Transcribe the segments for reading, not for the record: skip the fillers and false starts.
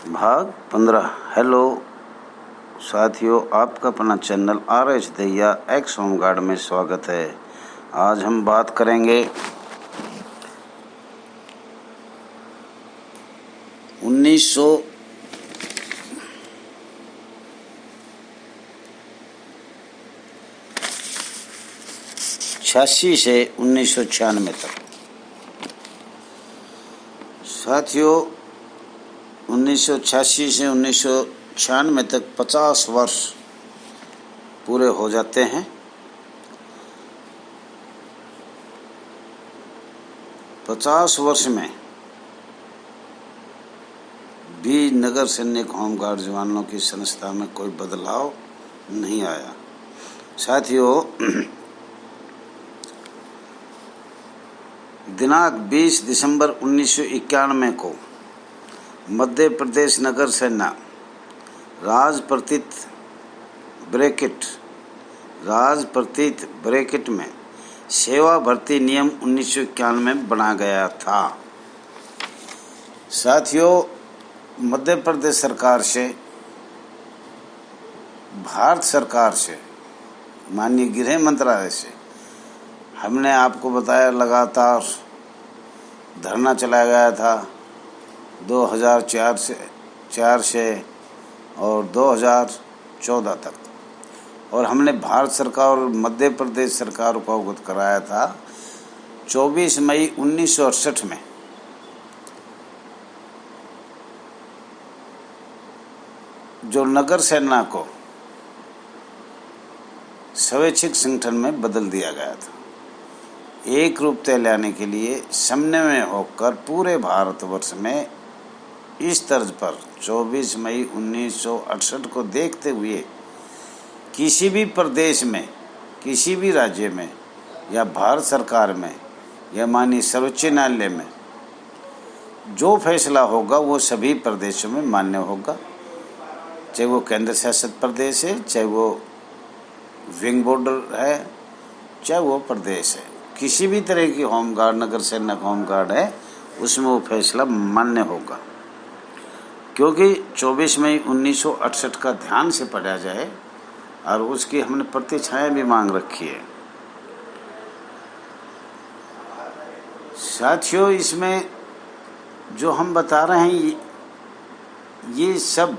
भाग 15। हेलो साथियों, आपका अपना channel RH Dahiya x home guard में स्वागत है। आज हम बात करेंगे 1986 से 1996 तक। साथियों, 1986 से 1996 तक 50 वर्ष पूरे हो जाते हैं। 50 वर्ष में भी नगर सैनिक होमगार्ड जवानों की संस्था में कोई बदलाव नहीं आया। साथियों, दिनांक 20 दिसंबर 1991 को मध्य प्रदेश नगर सेना राजप्रतीत ब्रैकेट में सेवा भर्ती नियम 1991 में बना गया था। साथियों, मध्य प्रदेश सरकार से, भारत सरकार से, माननीय गृह मंत्रालय से हमने आपको बताया, लगातार धरना चलाया गया था 2004 से और 2014 तक, और हमने भारत सरकार और मध्य प्रदेश सरकार को अवगत कराया था 24 मई 1968 में जो नगर सेना को स्वैच्छिक संगठन में बदल दिया गया था। एक रूपता लाने के लिए समन्वय होकर पूरे भारतवर्ष में इस तर्ज पर 24 मई 1968 को देखते हुए किसी भी प्रदेश में, किसी भी राज्य में या भारत सरकार में या माननीय सर्वोच्च न्यायालय में जो फैसला होगा वो सभी प्रदेशों में मान्य होगा, चाहे वो केंद्र शासित प्रदेश है, चाहे वो विंग बॉर्डर है, चाहे वो प्रदेश है। किसी भी तरह की होमगार्ड, नगर सेना होमगार्ड है, उसमें वो फैसला मान्य होगा। क्योंकि 24 मई 1968 का ध्यान से पढ़ा जाए और उसकी हमने प्रतिछाया भी मांग रखी है। साथियों, इसमें जो हम बता रहे हैं ये सब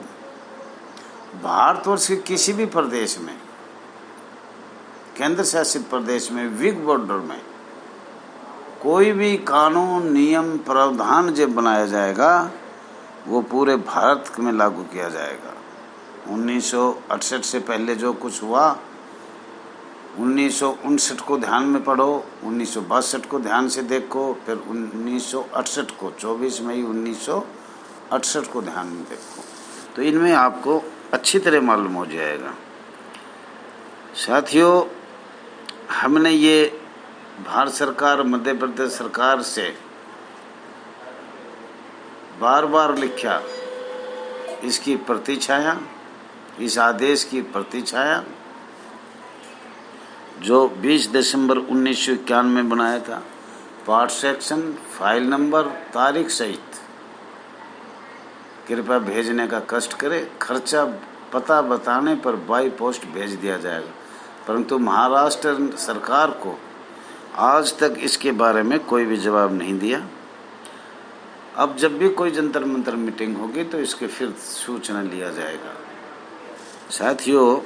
भारतवर्ष के किसी भी प्रदेश में, केंद्र शासित प्रदेश में, विंग बॉर्डर में कोई भी कानून, नियम, प्रावधान जब बनाया जाएगा वो पूरे भारत में लागू किया जाएगा। 1968 से पहले जो कुछ हुआ, 1959 को ध्यान में पढ़ो, 1962 को ध्यान से देखो, फिर 1968 को, 24 मई 1968 को ध्यान में देखो, तो इनमें आपको अच्छी तरह मालूम हो जाएगा। साथियों, हमने ये भारत सरकार, मध्य प्रदेश सरकार से बार बार लिखा, इसकी प्रतिछाया, इस आदेश की प्रतिछाया जो 20 दिसंबर 1991 में बनाया था, पार्ट सेक्शन, फाइल नंबर, तारीख सहित कृपया भेजने का कष्ट करें। खर्चा पता बताने पर बाई पोस्ट भेज दिया जाएगा। परंतु महाराष्ट्र सरकार को आज तक इसके बारे में कोई भी जवाब नहीं दिया। अब जब भी कोई जंतर मंतर मीटिंग होगी तो इसके फिर सूचना लिया जाएगा। साथियों,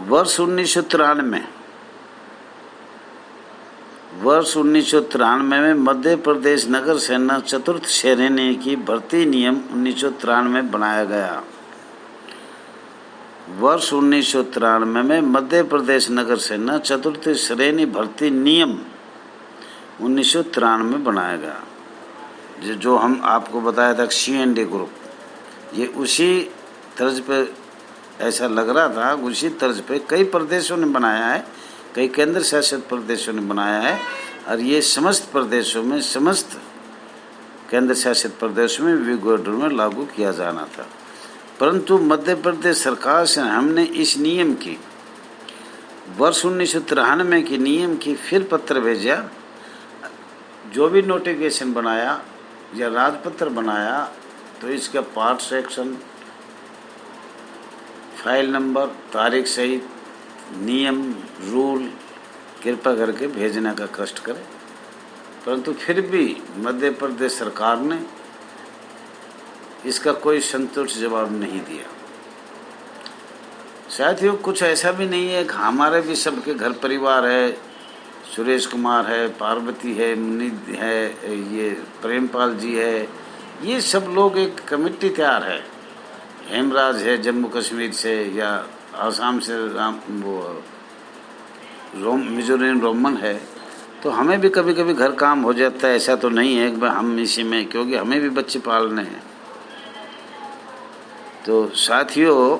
वर्ष 1993 में मध्य प्रदेश नगर सेना चतुर्थ श्रेणी की भर्ती नियम 1993 बनाया गया। वर्ष 1993 में मध्य प्रदेश नगर सेना चतुर्थ श्रेणी भर्ती नियम 1993 बनाया गया। जो हम आपको बताया था CND ग्रुप, ये उसी तर्ज पे ऐसा लग रहा था, उसी तर्ज पे कई प्रदेशों ने बनाया है, कई केंद्र शासित प्रदेशों ने बनाया है, और ये समस्त प्रदेशों में, समस्त केंद्र शासित प्रदेशों में, विंग बॉर्डर में लागू किया जाना था। परंतु मध्य प्रदेश सरकार से हमने इस नियम की, वर्ष 1993 के नियम की फिर पत्र भेजा। जो भी नोटिफिकेशन बनाया या राजपत्र बनाया तो इसका पार्ट सेक्शन, फाइल नंबर, तारीख सहित नियम रूल कृपा करके भेजने का कष्ट करें। परंतु फिर भी मध्य प्रदेश सरकार ने इसका कोई संतुष्ट जवाब नहीं दिया। साथियों, कुछ ऐसा भी नहीं है कि हमारे भी सबके घर परिवार है, सुरेश कुमार है, पार्वती है, मुनीद है, ये प्रेमपाल जी है, ये सब लोग एक कमेटी तैयार है। हेमराज है जम्मू कश्मीर से, या आसाम से मिजोरम रोमन है। तो हमें भी कभी कभी घर काम हो जाता है, ऐसा तो नहीं है कि हम इसी में, क्योंकि हमें भी बच्चे पालने हैं। तो साथियों,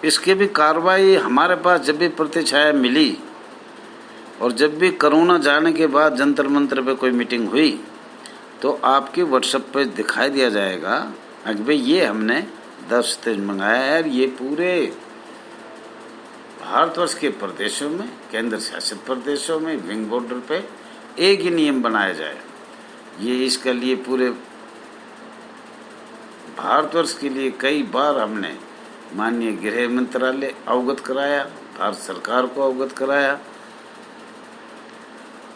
इसके भी कार्रवाई हमारे पास जब भी प्रतिछाया मिली और जब भी कोरोना जाने के बाद जंतर मंतर पे कोई मीटिंग हुई तो आपके व्हाट्सएप पे दिखाई दिया जाएगा कि भाई ये हमने दस्तावेज मंगाया है। ये पूरे भारतवर्ष के प्रदेशों में, केंद्र शासित प्रदेशों में विंग बॉर्डर पे एक ही नियम बनाया जाए। ये इसके लिए पूरे भारतवर्ष के लिए कई बार हमने माननीय गृह मंत्रालय अवगत कराया, भारत सरकार को अवगत कराया,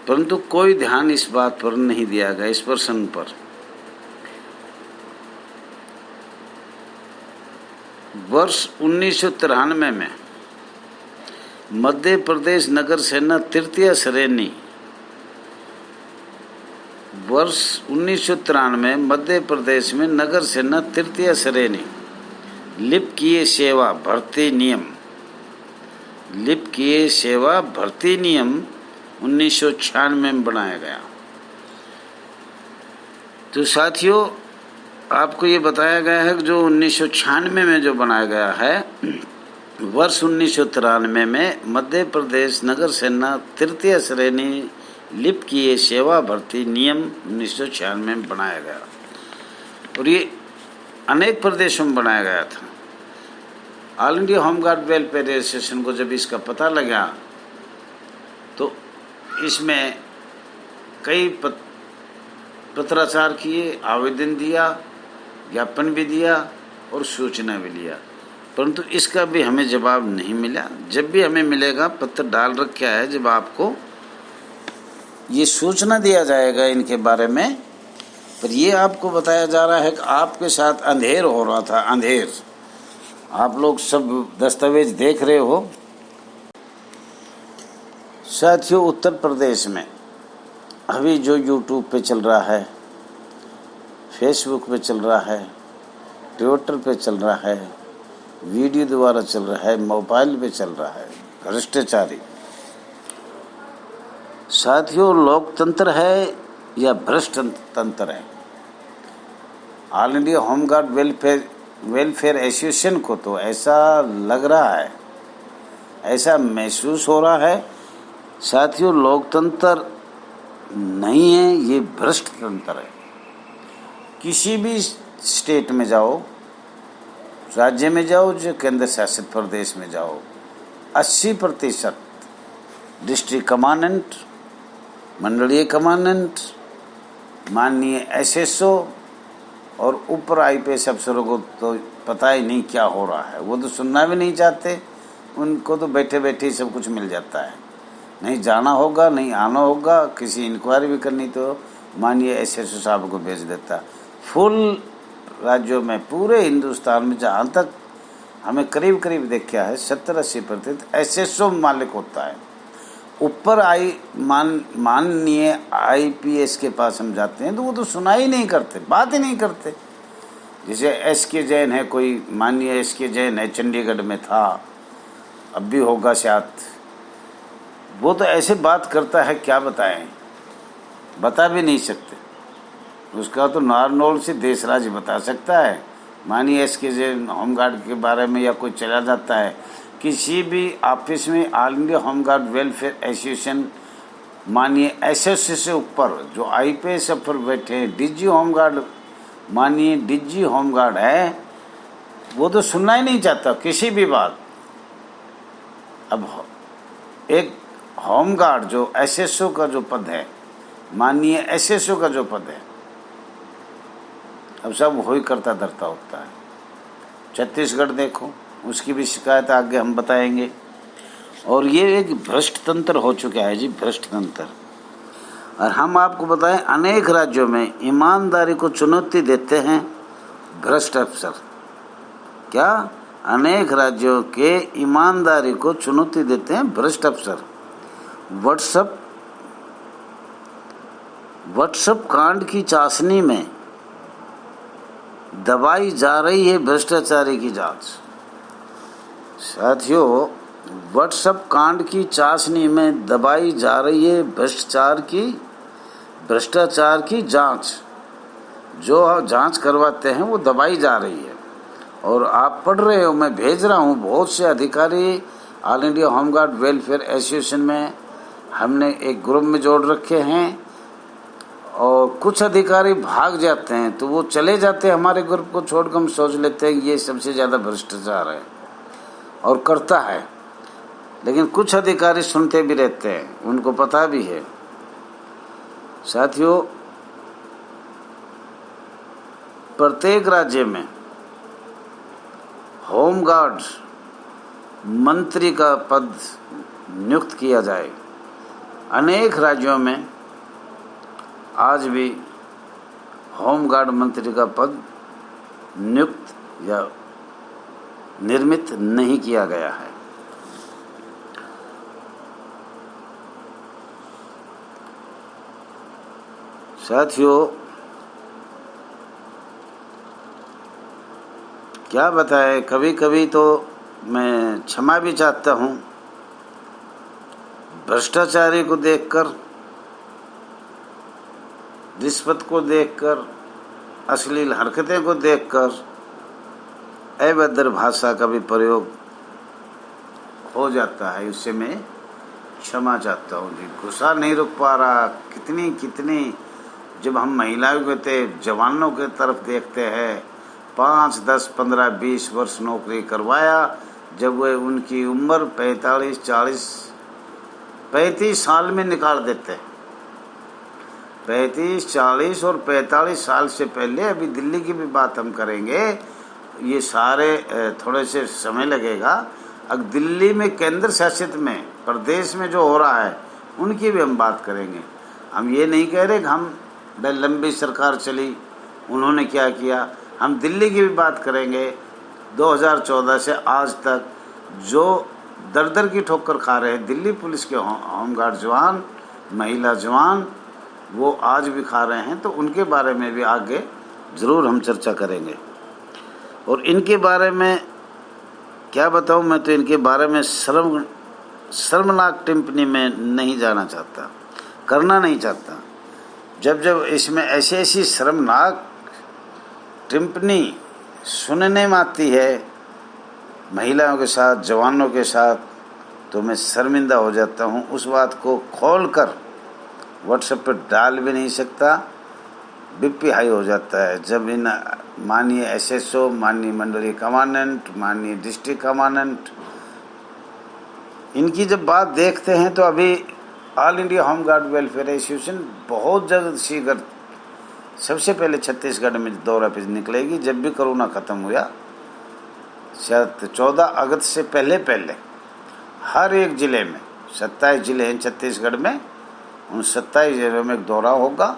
परंतु कोई ध्यान इस बात पर नहीं दिया गया, इस प्रश्न पर। वर्ष 1993 में मध्य प्रदेश नगर सेना तृतीय श्रेणी, वर्ष 1993 मध्य प्रदेश में नगर सेना तृतीय श्रेणी लिपिकीय सेवा भर्ती नियम, लिपिकीय सेवा भर्ती नियम 1996 में बनाया गया। तो साथियों, आपको ये बताया गया है कि जो 1996 में जो बनाया गया है, वर्ष 1993 में मध्य प्रदेश नगर सेना तृतीय श्रेणी लिपिकीय सेवा भर्ती नियम 1996 में बनाया गया और ये अनेक प्रदेशों में बनाया गया था। All India home guard welfare association को जब इसका पता लगा तो इसमें कई पत्राचार किए, आवेदन दिया, ज्ञापन भी दिया और सूचना भी लिया, परंतु इसका भी हमें जवाब नहीं मिला। जब भी हमें मिलेगा, पत्र डाल रखा है, जब आपको ये सूचना दिया जाएगा इनके बारे में। पर ये आपको बताया जा रहा है कि आपके साथ अंधेर हो रहा था, अंधेर। आप लोग सब दस्तावेज देख रहे हो। साथियों, उत्तर प्रदेश में अभी जो यूट्यूब पे चल रहा है, फेसबुक पे चल रहा है, ट्विटर पे चल रहा है, वीडियो द्वारा चल रहा है, मोबाइल पे चल रहा है, भ्रष्टाचारी। साथियों, लोकतंत्र है या भ्रष्ट तंत्र है? All India home guard welfare association को तो ऐसा लग रहा है, ऐसा महसूस हो रहा है साथियों, लोकतंत्र नहीं है, ये भ्रष्ट तंत्र है। किसी भी स्टेट में जाओ, राज्य में जाओ, जो केंद्र शासित प्रदेश में जाओ, 80% डिस्ट्रिक्ट कमांडेंट, मंडलीय कमांडेंट, माननीय एसएसओ और ऊपर आईपीएस अफसरों को तो पता ही नहीं क्या हो रहा है। वो तो सुनना भी नहीं चाहते, उनको तो बैठे बैठे ही सब कुछ मिल जाता है। नहीं जाना होगा, नहीं आना होगा, किसी इंक्वायरी भी करनी तो माननीय एसएसओ साहब को भेज देता। फुल राज्यों में, पूरे हिंदुस्तान में जहाँ तक हमें करीब करीब देखा है, 70-80% एसएसओ मालिक होता है। ऊपर माननीय आईपीएस के पास हम जाते हैं तो वो तो सुना ही नहीं करते, बात ही नहीं करते। जैसे एसके जैन है, कोई माननीय एसके जैन है, चंडीगढ़ में था, अब भी होगा शायद। वो तो ऐसे बात करता है, क्या बताएं, बता भी नहीं सकते। उसका तो नारनौल से देश राज्य बता सकता है। मानिए एसके जैन होमगार्ड के बारे में या कोई चला जाता है किसी भी ऑफिस में, all India home guard welfare association, मानिए एसएसओ से ऊपर जो आईपीएस अफसर बैठे हैं, डीजी होमगार्ड, मानिए डीजी होमगार्ड है, वो तो सुनना ही नहीं चाहता किसी भी बात। अब एक होमगार्ड जो एसएसओ का जो पद है, माननीय एसएसओ का जो पद है, अब सब वही करता धरता होता है। छत्तीसगढ़ देखो, उसकी भी शिकायत आगे हम बताएंगे। और ये एक भ्रष्ट तंत्र हो चुका है जी, भ्रष्ट तंत्र। और हम आपको बताएं, अनेक राज्यों में ईमानदारी को चुनौती देते हैं भ्रष्ट अफसर। क्या? अनेक राज्यों के ईमानदारी को चुनौती देते हैं भ्रष्ट अफसर। व्हाट्सएप कांड की चाशनी में दबाई जा रही है भ्रष्टाचारी की जांच। साथियों, व्हाट्सएप कांड की चाशनी में दबाई जा रही है भ्रष्टाचार की जांच। जो जांच करवाते हैं वो दबाई जा रही है। और आप पढ़ रहे हो, मैं भेज रहा हूँ, बहुत से अधिकारी all India home guard welfare association में हमने एक ग्रुप में जोड़ रखे हैं। और कुछ अधिकारी भाग जाते हैं तो वो चले जाते हैं, हमारे ग्रुप को छोड़कर। हम सोच लेते हैं ये सबसे ज़्यादा भ्रष्टाचार है और करता है। लेकिन कुछ अधिकारी सुनते भी रहते हैं, उनको पता भी है। साथियों, प्रत्येक राज्य में होमगार्ड मंत्री का पद नियुक्त किया जाए। अनेक राज्यों में आज भी होमगार्ड मंत्री का पद नियुक्त या निर्मित नहीं किया गया है। साथियों, क्या बताएं, कभी कभी तो मैं क्षमा भी चाहता हूँ भ्रष्टाचारी को देखकर, रिश्वत को देखकर, अश्लील हरकतें को देखकर अभद्र भाषा का भी प्रयोग हो जाता है। उससे मैं क्षमा चाहता हूँ जी। गुस्सा नहीं रुक पा रहा। कितनी जब हम महिलाओं के जवानों के तरफ देखते हैं, 5, 10, 15, 20 वर्ष नौकरी करवाया, जब वे उनकी उम्र 35 साल में निकाल देते हैं। 35, 40 और 45 साल से पहले, अभी दिल्ली की भी बात हम करेंगे, ये सारे थोड़े से समय लगेगा। अब दिल्ली में केंद्र शासित में प्रदेश में जो हो रहा है उनकी भी हम बात करेंगे। हम ये नहीं कह रहे कि हम लंबी सरकार चली, उन्होंने क्या किया। हम दिल्ली की भी बात करेंगे। 2014 से आज तक जो दर की ठोकर खा रहे हैं दिल्ली पुलिस के होमगार्ड जवान, महिला जवान, वो आज भी खा रहे हैं। तो उनके बारे में भी आगे ज़रूर हम चर्चा करेंगे। और इनके बारे में क्या बताऊं, मैं तो इनके बारे में शर्मनाक टिप्पणी में नहीं जाना चाहता, करना नहीं चाहता। जब इसमें ऐसी शर्मनाक टिप्पणी सुनने में आती है महिलाओं के साथ, जवानों के साथ, तो मैं शर्मिंदा हो जाता हूँ। उस बात को खोलकर व्हाट्सएप पर डाल भी नहीं सकता। बीपी हाई हो जाता है जब इन माननीय एसएसओ, माननीय मंडलीय कमांडेंट, माननीय डिस्ट्रिक्ट कमांडेंट, इनकी जब बात देखते हैं। तो अभी all India home guard welfare association बहुत जल्द शीघ्र सबसे पहले छत्तीसगढ़ में दौरा पे निकलेगी। जब भी कोरोना खत्म हुआ, शायद 14 अगस्त से पहले हर एक जिले में, 27 जिले हैं छत्तीसगढ़ में, उन 27 जिलों में एक दौरा होगा।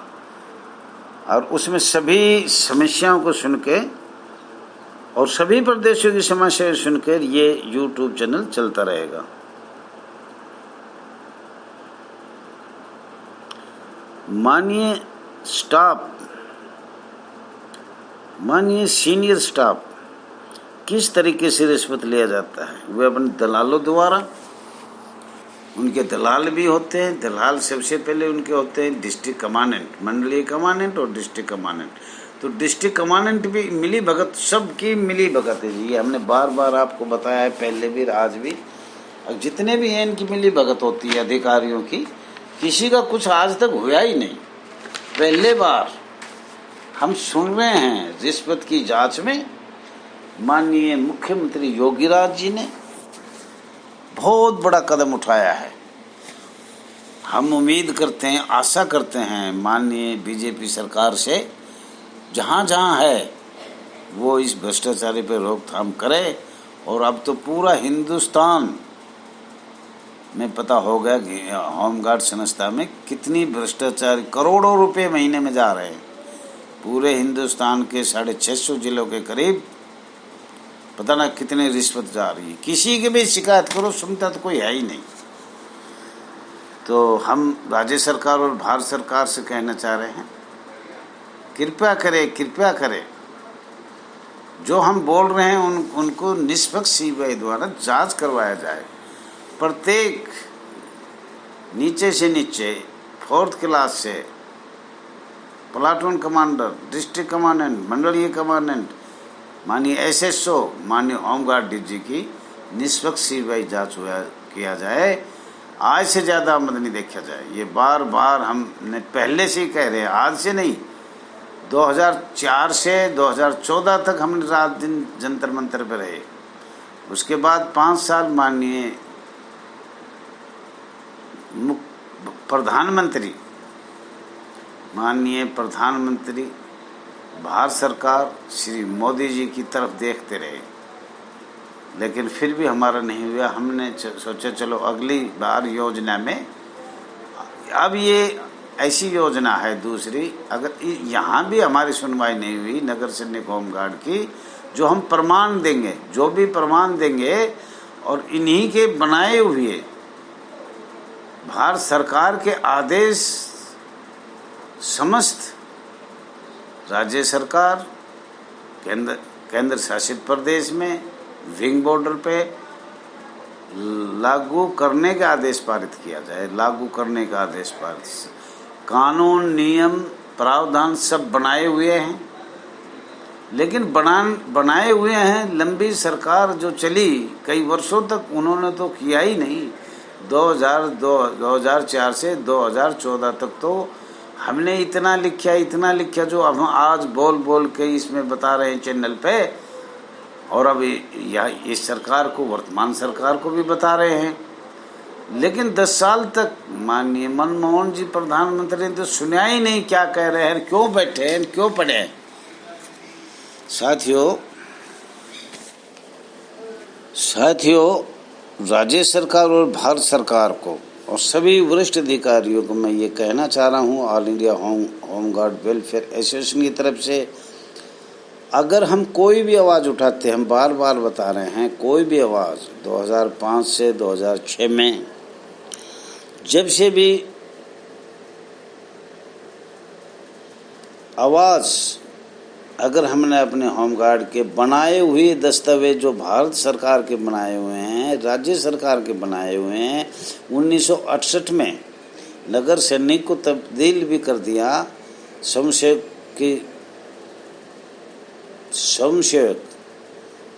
और उसमें सभी समस्याओं को सुन के और सभी प्रदेशों की समस्याएं सुनकर ये यूट्यूब चैनल चलता रहेगा। माननीय सीनियर स्टाफ किस तरीके से रिश्वत लिया जाता है, वे अपने दलालों द्वारा, उनके दलाल भी होते हैं। दलाल सबसे पहले उनके होते हैं डिस्ट्रिक्ट कमांडेंट, मंडलीय कमांडेंट और डिस्ट्रिक्ट कमांडेंट। तो डिस्ट्रिक्ट कमांडेंट भी मिली भगत, सबकी मिली भगत है जी। ये हमने बार बार आपको बताया है, पहले भी आज भी। और जितने भी हैं इनकी मिली भगत होती है अधिकारियों की। किसी का कुछ आज तक हुआ ही नहीं। पहले बार हम सुन रहे हैं रिश्वत की जांच में माननीय मुख्यमंत्री योगीराज जी ने बहुत बड़ा कदम उठाया है। हम उम्मीद करते हैं, आशा करते हैं माननीय बीजेपी सरकार से जहाँ जहाँ है वो इस भ्रष्टाचारी पे रोकथाम करे। और अब तो पूरा हिंदुस्तान में पता हो गया कि होमगार्ड संस्था में कितनी भ्रष्टाचार, करोड़ों रुपए महीने में जा रहे हैं। पूरे हिंदुस्तान के 650 जिलों के करीब पता ना कितने रिश्वत जा रही है। किसी की भी शिकायत करो, सुनता तो कोई है ही नहीं। तो हम राज्य सरकार और भारत सरकार से कहना चाह रहे हैं, कृपया करें जो हम बोल रहे हैं उनको निष्पक्ष सीबीआई द्वारा जांच करवाया जाए। प्रत्येक नीचे से नीचे 4th क्लास से प्लाटून कमांडर, डिस्ट्रिक्ट कमांडेंट, मंडलीय कमांडेंट, माननीय SSO, माननीय होमगार्ड DG की निष्पक्ष सीबीआई जांच किया जाए। आज से ज़्यादा आमदनी देखा जाए। ये बार बार हमने पहले से ही कह रहे हैं, आज से नहीं। 2004 से 2014 तक हमने रात दिन जंतर मंतर पर रहे। उसके बाद 5 साल माननीय प्रधानमंत्री भारत सरकार श्री मोदी जी की तरफ देखते रहे, लेकिन फिर भी हमारा नहीं हुआ। हमने सोचा चलो अगली बार योजना में, अब ये ऐसी योजना है दूसरी, अगर यहाँ भी हमारी सुनवाई नहीं हुई नगर सैनिक होमगार्ड की, जो हम प्रमाण देंगे, जो भी प्रमाण देंगे और इन्हीं के बनाए हुए भारत सरकार के आदेश समस्त राज्य सरकार, केंद्र शासित प्रदेश में विंग बॉर्डर पे लागू करने का आदेश पारित किया जाए। लागू करने का आदेश पारित, कानून नियम प्रावधान सब बनाए हुए हैं, लेकिन बनाए हुए हैं। लंबी सरकार जो चली कई वर्षों तक, उन्होंने तो किया ही नहीं। 2004 से 2014 तक तो हमने इतना लिखा जो अब हम आज बोल के इसमें बता रहे हैं चैनल पे, और अब इस सरकार को, वर्तमान सरकार को भी बता रहे हैं। लेकिन 10 साल तक माननीय मनमोहन जी प्रधानमंत्री ने तो सुना ही नहीं क्या कह रहे हैं, क्यों बैठे हैं, क्यों पढ़े हैं। साथियों, राज्य सरकार और भारत सरकार को और सभी वरिष्ठ अधिकारियों को मैं ये कहना चाह रहा हूँ, all India home guard welfare association की तरफ से, अगर हम कोई भी आवाज़ उठाते हैं, हम बार बार बता रहे हैं, कोई भी आवाज़ 2005 से 2006 में जब से भी आवाज़, अगर हमने अपने होमगार्ड के बनाए हुए दस्तावेज जो भारत सरकार के बनाए हुए हैं, राज्य सरकार के बनाए हुए हैं, 1968 में नगर सैनिक को तब्दील भी कर दिया,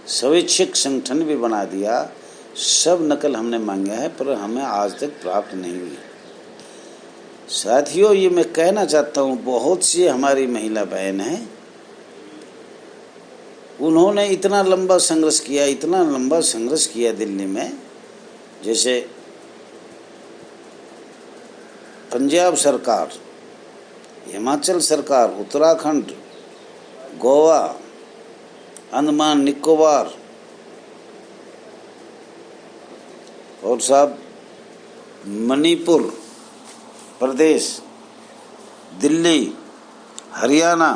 स्वैच्छिक संगठन भी बना दिया, सब नकल हमने मांगा है, पर हमें आज तक प्राप्त नहीं हुई। साथियों, ये मैं कहना चाहता हूँ, बहुत सी हमारी महिला बहन हैं, उन्होंने इतना लंबा संघर्ष किया दिल्ली में। जैसे पंजाब सरकार, हिमाचल सरकार, उत्तराखंड, गोवा, अंडमान निकोबार और साहब मणिपुर प्रदेश, दिल्ली, हरियाणा,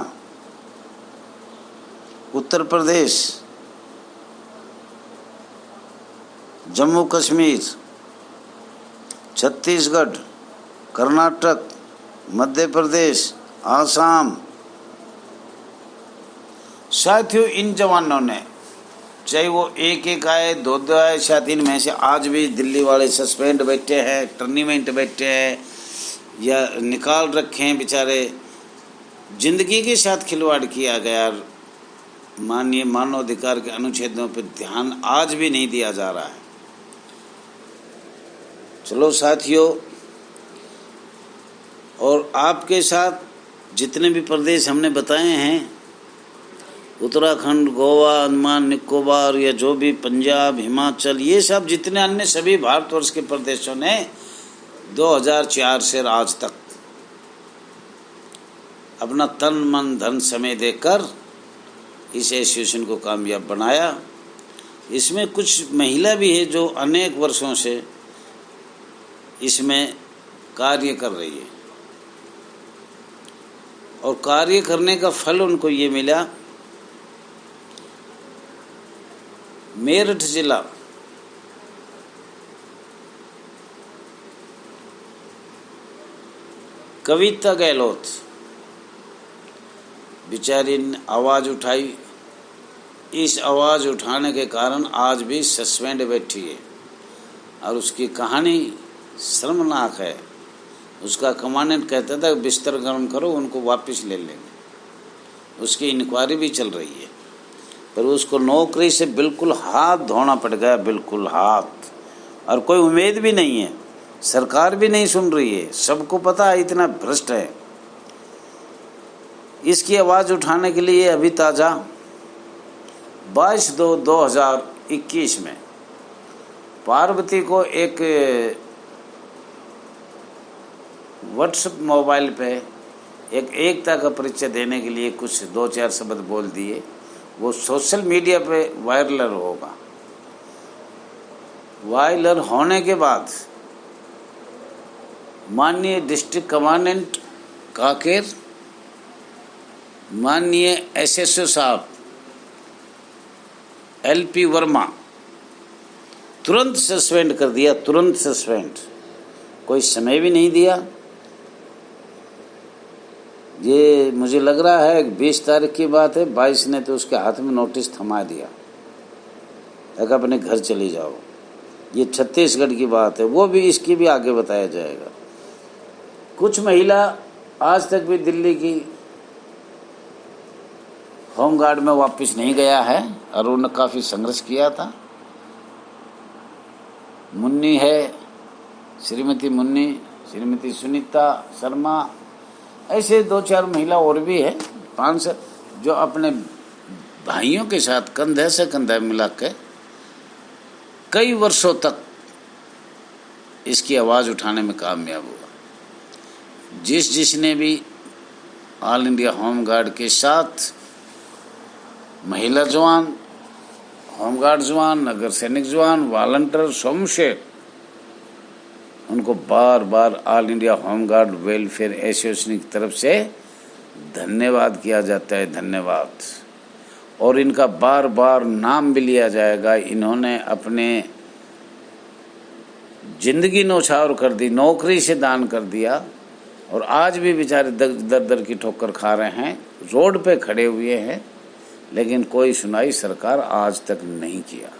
उत्तर प्रदेश, जम्मू कश्मीर, छत्तीसगढ़, कर्नाटक, मध्य प्रदेश, आसाम। साथियों, इन जवानों ने, चाहे वो एक आए, दो आए, शायद इनमें से आज भी दिल्ली वाले सस्पेंड बैठे हैं, टर्निमेंट बैठे हैं या निकाल रखे हैं बेचारे। जिंदगी के साथ खिलवाड़ किया गया। माननीय मानवाधिकार के अनुच्छेदों पर ध्यान आज भी नहीं दिया जा रहा है। चलो साथियों, और आपके साथ जितने भी प्रदेश हमने बताए हैं, उत्तराखंड, गोवा, अंडमान निकोबार या जो भी पंजाब, हिमाचल, ये सब जितने अन्य सभी भारतवर्ष के प्रदेशों ने 2004 से आज तक अपना तन मन धन समय देकर इस एसोसिएशन को कामयाब बनाया। इसमें कुछ महिला भी है जो अनेक वर्षों से इसमें कार्य कर रही है और कार्य करने का फल उनको ये मिला। मेरठ जिला कविता गहलोत बेचारी ने आवाज उठाई। इस आवाज उठाने के कारण आज भी सस्पेंड बैठी है और उसकी कहानी शर्मनाक है। उसका कमांडेंट कहता था बिस्तर गर्म करो, उनको वापस ले लेंगे। उसकी इंक्वायरी भी चल रही है, पर उसको नौकरी से बिल्कुल हाथ धोना पड़ गया, बिल्कुल हाथ। और कोई उम्मीद भी नहीं है, सरकार भी नहीं सुन रही है, सबको पता है इतना भ्रष्ट है। इसकी आवाज़ उठाने के लिए अभी ताज़ा 22/2/2021 में पार्वती को एक व्हाट्सएप मोबाइल पे एक एकता का परिचय देने के लिए कुछ 2-4 शब्द बोल दिए। वो सोशल मीडिया पे वायरल होगा। वायरल होने के बाद माननीय डिस्ट्रिक्ट कमांडेंट काकेर, माननीय एसएसओ साहब एलपी वर्मा तुरंत सस्पेंड कर दिया, तुरंत सस्पेंड, कोई समय भी नहीं दिया। ये मुझे लग रहा है 20 तारीख की बात है, 22 ने तो उसके हाथ में नोटिस थमा दिया, एक अपने घर चली जाओ। ये छत्तीसगढ़ की बात है, वो भी इसकी भी आगे बताया जाएगा। कुछ महिला आज तक भी दिल्ली की होमगार्ड में वापस नहीं गया है और उन्होंने काफ़ी संघर्ष किया था। मुन्नी है, श्रीमती मुन्नी, श्रीमती सुनीता शर्मा, ऐसे 2-4 महिला और भी है, 5 जो अपने भाइयों के साथ कंधे से कंधा मिला के कई वर्षों तक इसकी आवाज़ उठाने में कामयाब हुआ। जिसने भी ऑल इंडिया होमगार्ड के साथ महिला जवान, होमगार्ड जवान, नगर सैनिक जवान, वॉलंटियर, स्वयंसेवक, उनको बार बार all India home guard welfare association की तरफ से धन्यवाद किया जाता है, धन्यवाद। और इनका बार बार नाम भी लिया जाएगा। इन्होंने अपने जिंदगी नौछावर कर दी, नौकरी से दान कर दिया और आज भी बेचारे दर दर की ठोकर खा रहे हैं, रोड पे खड़े हुए हैं, लेकिन कोई सुनाई सरकार आज तक नहीं किया।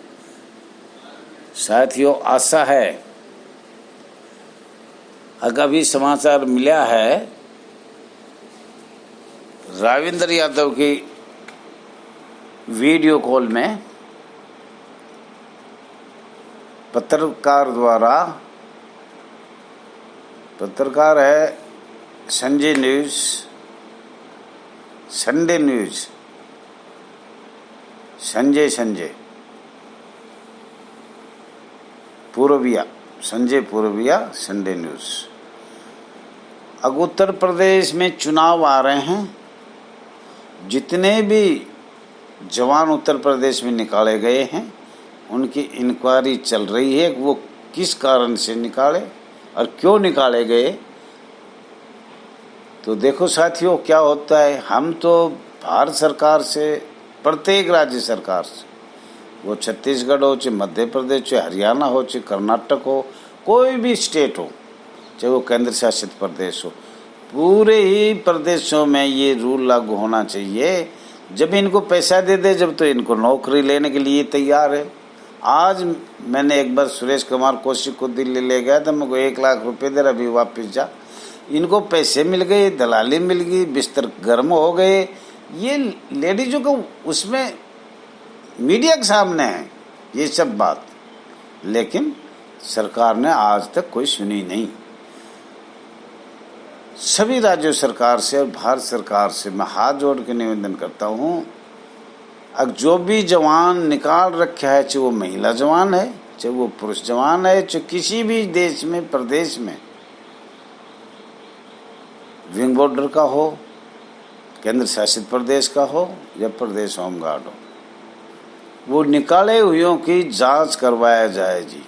साथियों, आशा है, अभी समाचार मिला है राविंद्र यादव की वीडियो कॉल में पत्रकार द्वारा, पत्रकार है Sanjay news, Sunday news, Sanjay Purvia, Sanjay Purvia, Sunday news. अब उत्तर प्रदेश में चुनाव आ रहे हैं, जितने भी जवान उत्तर प्रदेश में निकाले गए हैं उनकी इंक्वायरी चल रही है, वो किस कारण से निकाले और क्यों निकाले गए। तो देखो साथियों क्या होता है, हम तो भारत सरकार से, प्रत्येक राज्य सरकार से, वो छत्तीसगढ़ हो, चाहे मध्य प्रदेश, चाहे हरियाणा हो, चाहे कर्नाटक हो, कोई भी स्टेट हो, चाहे वो केंद्र शासित प्रदेश हो, पूरे ही प्रदेशों में ये रूल लागू होना चाहिए। जब इनको पैसा दे दे, जब तो इनको नौकरी लेने के लिए तैयार है। आज मैंने एक बार सुरेश कुमार कौशिक को दिल्ली ले गया था, मुझको 1 लाख रुपए दे, अभी वापस जा। इनको पैसे मिल गए, दलाली मिल गई, बिस्तर गर्म हो गए। ये लेडीजों को उसमें मीडिया के सामने है ये सब बात, लेकिन सरकार ने आज तक कोई सुनी नहीं। सभी राज्य सरकार से और भारत सरकार से मैं हाथ जोड़ के निवेदन करता हूँ, अब जो भी जवान निकाल रखा है, चाहे वो महिला जवान है, चाहे वो पुरुष जवान है, चाहे किसी भी देश में, प्रदेश में, विंग बॉर्डर का हो, केंद्र शासित प्रदेश का हो या प्रदेश होमगार्ड हो, वो निकाले हुओं की जांच करवाया जाए जी,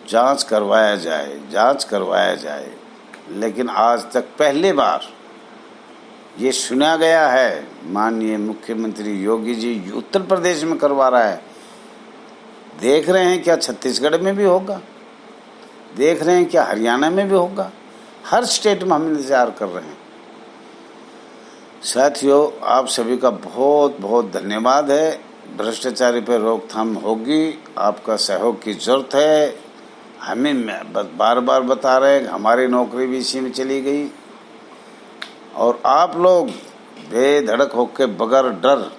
जांच करवाया जाए, जांच करवाया जाए। लेकिन आज तक पहली बार ये सुना गया है, माननीय मुख्यमंत्री योगी जी उत्तर प्रदेश में करवा रहा है। देख रहे हैं क्या छत्तीसगढ़ में भी होगा, देख रहे हैं क्या हरियाणा में भी होगा। हर स्टेट में हम इंतजार कर रहे हैं। साथियों, आप सभी का बहुत बहुत धन्यवाद है। भ्रष्टाचारी पर रोकथाम होगी, आपका सहयोग की जरूरत है। हमें बार बार बता रहे हैं, हमारी नौकरी भी इसी में चली गई। और आप लोग बेधड़क होकर बगैर डर,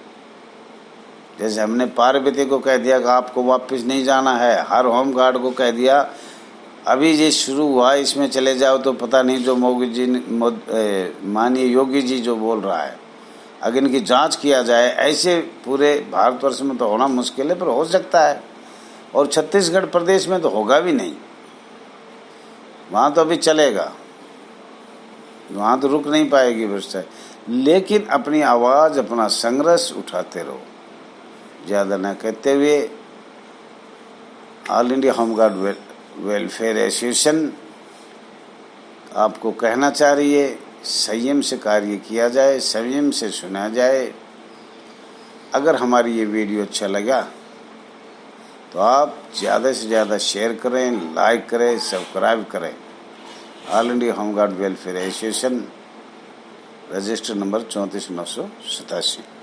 जैसे हमने पार्वती को कह दिया कि आपको वापस नहीं जाना है, हर होमगार्ड को कह दिया अभी ये शुरू हुआ इसमें चले जाओ, तो पता नहीं जो मोदी जी माननीय योगी जी जो बोल रहा है, अगर इनकी जांच किया जाए। ऐसे पूरे भारतवर्ष में तो होना मुश्किल है, पर हो सकता है। और छत्तीसगढ़ प्रदेश में तो होगा भी नहीं, वहाँ तो अभी चलेगा, वहाँ तो रुक नहीं पाएगी भ्रष्टाचार। लेकिन अपनी आवाज़, अपना संघर्ष उठाते रहो। ज़्यादा न कहते हुए, all India home guard welfare association आपको कहना चाह रही है, संयम से कार्य किया जाए, संयम से सुना जाए। अगर हमारी ये वीडियो अच्छा लगा तो आप ज़्यादा से ज़्यादा शेयर करें, लाइक करें, सब्सक्राइब करें। All India home guard welfare association, register number 34,987।